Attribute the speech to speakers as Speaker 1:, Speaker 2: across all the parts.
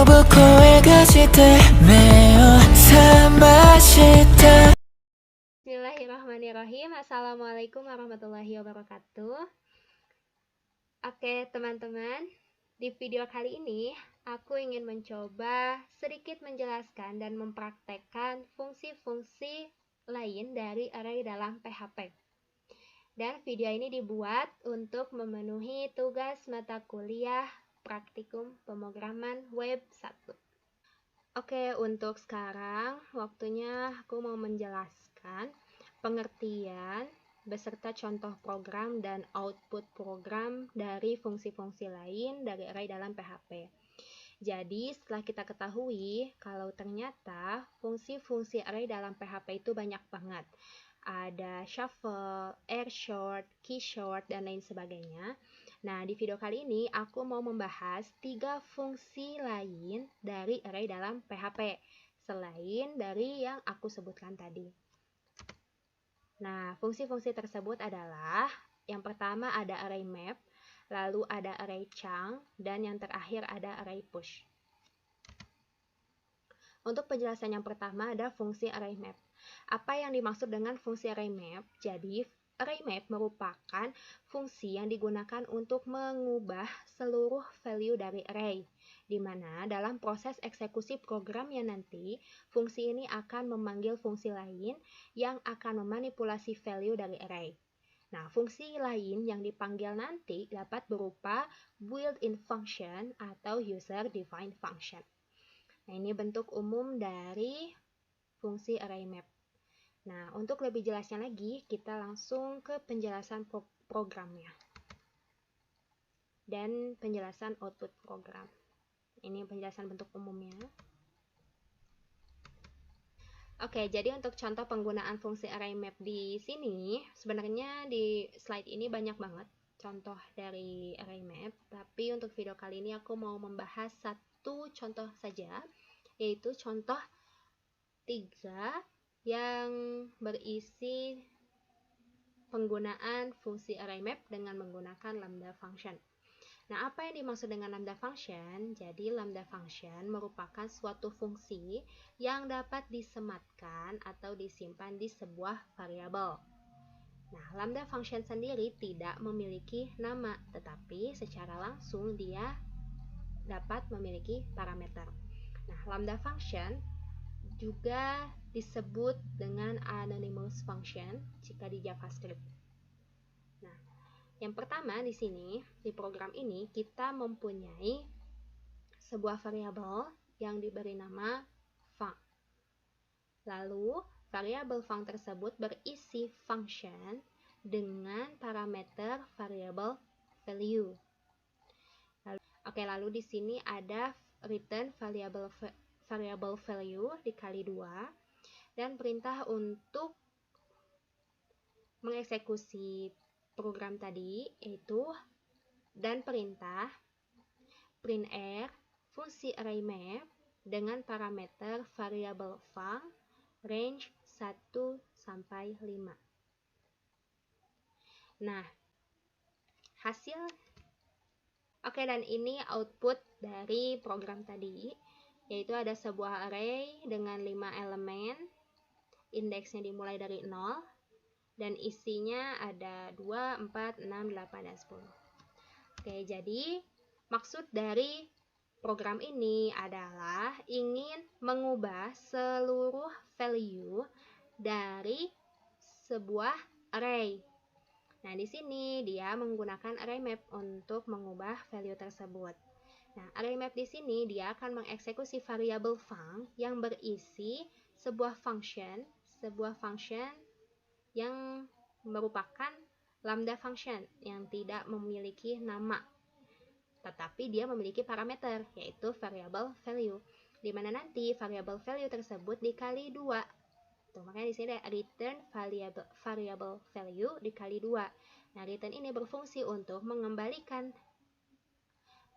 Speaker 1: ぶ声がして目を覚ました
Speaker 2: Bismillahirrahmanirrahim. Assalamualaikum warahmatullahi wabarakatuh. Oke teman-teman, di video kali ini aku ingin mencoba sedikit menjelaskan dan mempraktekkan fungsi-fungsi lain dari array dalam PHP. Dan video ini dibuat untuk memenuhi tugas mata kuliah praktikum pemrograman web 1. Oke, untuk sekarang waktunya aku mau menjelaskan pengertian beserta contoh program dan output program dari fungsi-fungsi lain dari array dalam PHP. Jadi setelah kita ketahui kalau ternyata fungsi-fungsi array dalam PHP itu banyak banget. Ada shuffle, air short, key short, dan lain sebagainya. Nah, di video kali ini aku mau membahas 3 fungsi lain dari array dalam PHP selain dari yang aku sebutkan tadi. Nah, fungsi-fungsi tersebut adalah yang pertama ada array map, lalu ada array chunk, dan yang terakhir ada array push. Untuk penjelasan yang pertama ada fungsi array map. Apa yang dimaksud dengan fungsi array map? Jadi, array map merupakan fungsi yang digunakan untuk mengubah seluruh value dari array, di mana dalam proses eksekusi programnya nanti, fungsi ini akan memanggil fungsi lain yang akan memanipulasi value dari array. Nah, fungsi lain yang dipanggil nanti dapat berupa built-in function atau user-defined function. Nah, ini bentuk umum dari fungsi array map. Nah, untuk lebih jelasnya lagi, kita langsung ke penjelasan programnya dan penjelasan output program. Ini penjelasan bentuk umumnya. Oke, jadi untuk contoh penggunaan fungsi array map di sini, sebenarnya di slide ini banyak banget contoh dari array map, tapi untuk video kali ini aku mau membahas satu contoh saja, yaitu contoh 3 yang berisi penggunaan fungsi array map dengan menggunakan lambda function. Nah, apa yang dimaksud dengan lambda function? Jadi, lambda function merupakan suatu fungsi yang dapat disematkan atau disimpan di sebuah variabel. Nah, lambda function sendiri tidak memiliki nama, tetapi secara langsung dia dapat memiliki parameter. Nah, lambda function juga disebut dengan anonymous function jika di JavaScript. Nah, yang pertama di sini, di program ini kita mempunyai sebuah variabel yang diberi nama func. Lalu, variabel func tersebut berisi function dengan parameter variabel value. Lalu di sini ada return variabel value dikali 2 dan perintah untuk mengeksekusi program tadi yaitu dan perintah printr fungsi array map dengan parameter variabel func range 1 sampai 5. Nah, dan ini output dari program tadi, yaitu ada sebuah array dengan 5 elemen, indeksnya dimulai dari 0, dan isinya ada 2, 4, 6, 8, dan 10. Oke, jadi maksud dari program ini adalah ingin mengubah seluruh value dari sebuah array. Nah, di sini dia menggunakan array map untuk mengubah value tersebut. Nah, array map di sini dia akan mengeksekusi variabel func yang berisi sebuah function yang merupakan lambda function yang tidak memiliki nama, tetapi dia memiliki parameter yaitu variabel value, di mana nanti variabel value tersebut dikali 2. Makanya di sini ada return variable value dikali 2. Nah, return ini berfungsi untuk mengembalikan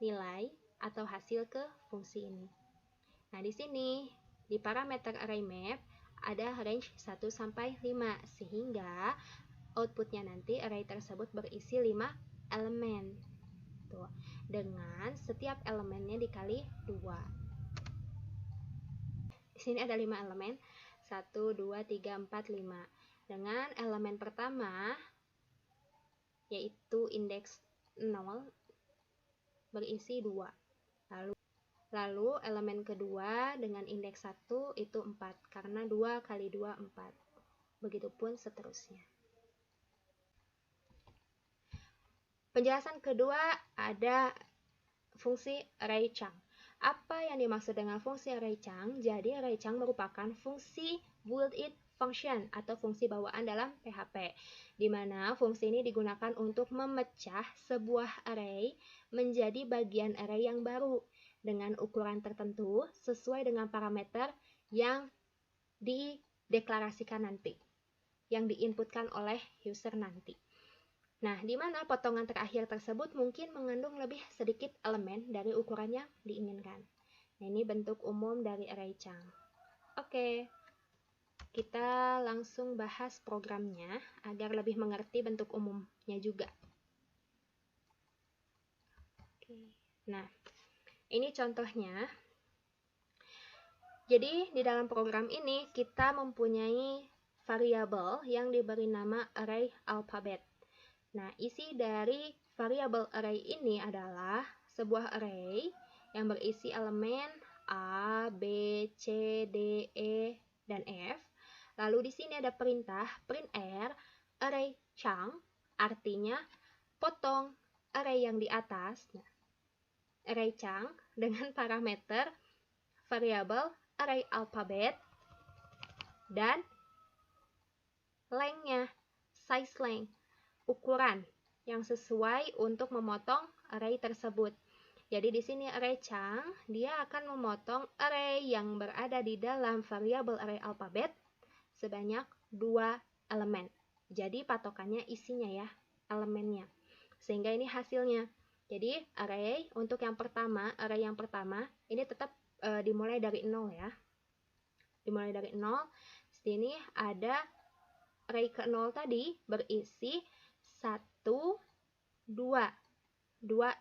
Speaker 2: nilai atau hasil ke fungsi ini. Nah, di sini di parameter array map ada range 1 sampai 5 sehingga outputnya nanti array tersebut berisi 5 elemen. Tuh, dengan setiap elemennya dikali 2. sini ada 5 elemen. 1, 2, 3, 4, 5. Dengan elemen pertama yaitu indeks 0 berisi 2. Lalu elemen kedua dengan indeks 1 itu 4, karena 2 kali 2 4. Begitupun seterusnya. Penjelasan kedua ada fungsi array chunk. Apa yang dimaksud dengan fungsi array chunk? Jadi array chunk merupakan fungsi built-in function atau fungsi bawaan dalam PHP, di mana fungsi ini digunakan untuk memecah sebuah array menjadi bagian array yang baru dengan ukuran tertentu sesuai dengan parameter yang dideklarasikan nanti, yang diinputkan oleh user nanti. Nah, di mana potongan terakhir tersebut mungkin mengandung lebih sedikit elemen dari ukuran yang diinginkan. Nah, ini bentuk umum dari array chunk. Oke, kita langsung bahas programnya agar lebih mengerti bentuk umumnya juga. Oke. Nah, ini contohnya. Jadi, di dalam program ini kita mempunyai variabel yang diberi nama array alphabet. Nah, isi dari variabel array ini adalah sebuah array yang berisi elemen A, B, C, D, E, dan F. Lalu di sini ada perintah printr array chunk, artinya potong array yang di atas. Nah, array chunk dengan parameter variabel array alphabet dan length-nya, size length, ukuran yang sesuai untuk memotong array tersebut. Jadi di sini array chunk dia akan memotong array yang berada di dalam variabel array alphabet sebanyak 2 elemen. Jadi patokannya isinya ya, elemennya. Sehingga ini hasilnya. Jadi array untuk yang pertama, array yang pertama ini tetap dimulai dari 0 ya. Dimulai dari 0. Sini ada array ke 0 tadi berisi 1, 2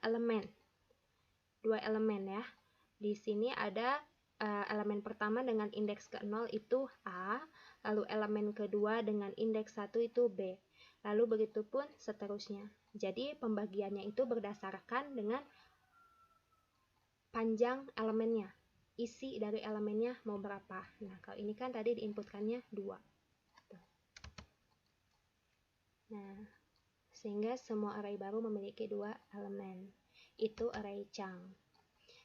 Speaker 2: elemen. 2 elemen ya. Di sini ada elemen pertama dengan indeks ke 0 itu A, lalu elemen kedua dengan indeks 1 itu B. Lalu begitupun seterusnya. Jadi pembagiannya itu berdasarkan dengan panjang elemennya. Isi dari elemennya mau berapa. Nah, kalau ini kan tadi diinputkannya 2. Nah, sehingga semua array baru memiliki 2 elemen. Itu array chunk.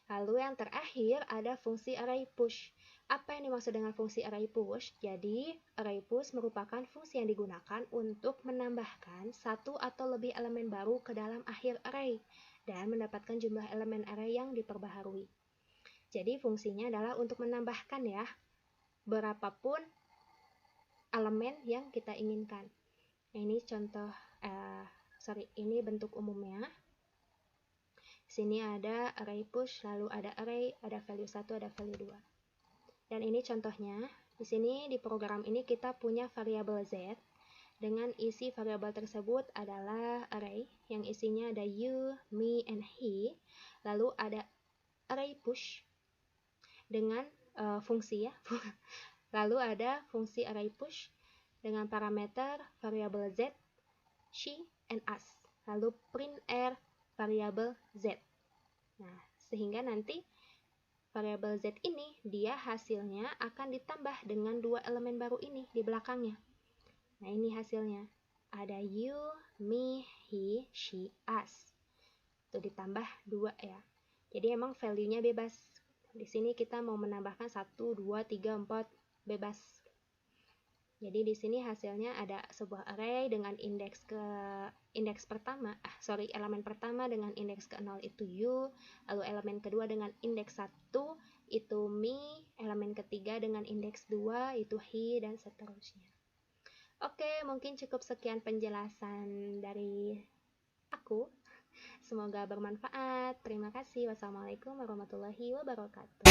Speaker 2: Lalu yang terakhir ada fungsi array push. Apa yang dimaksud dengan fungsi array push? Jadi, array push merupakan fungsi yang digunakan untuk menambahkan satu atau lebih elemen baru ke dalam akhir array dan mendapatkan jumlah elemen array yang diperbaharui. Jadi fungsinya adalah untuk menambahkan ya, berapapun elemen yang kita inginkan. Nah, ini contoh, ini bentuk umumnya. Sini ada array push, lalu ada array, ada value 1, ada value 2. Dan ini contohnya. Di sini di program ini kita punya variabel z, dengan isi variabel tersebut adalah array yang isinya ada you, me, and he. Lalu ada array push dengan fungsi ya. Lalu ada fungsi array push dengan parameter variabel z, she, and us. Lalu printr variabel z. Nah, sehingga nanti variabel z ini dia hasilnya akan ditambah dengan 2 elemen baru ini di belakangnya. Nah, ini hasilnya. Ada you, me, he, she, us. Itu ditambah 2 ya. Jadi emang value-nya bebas. Di sini kita mau menambahkan 1, 2, 3, 4 bebas. Jadi di sini hasilnya ada sebuah array dengan elemen pertama dengan indeks ke 0 itu you, lalu elemen kedua dengan indeks 1 itu me, elemen ketiga dengan indeks 2 itu he, dan seterusnya. Oke, mungkin cukup sekian penjelasan dari aku. Semoga bermanfaat. Terima kasih. Wassalamualaikum warahmatullahi wabarakatuh.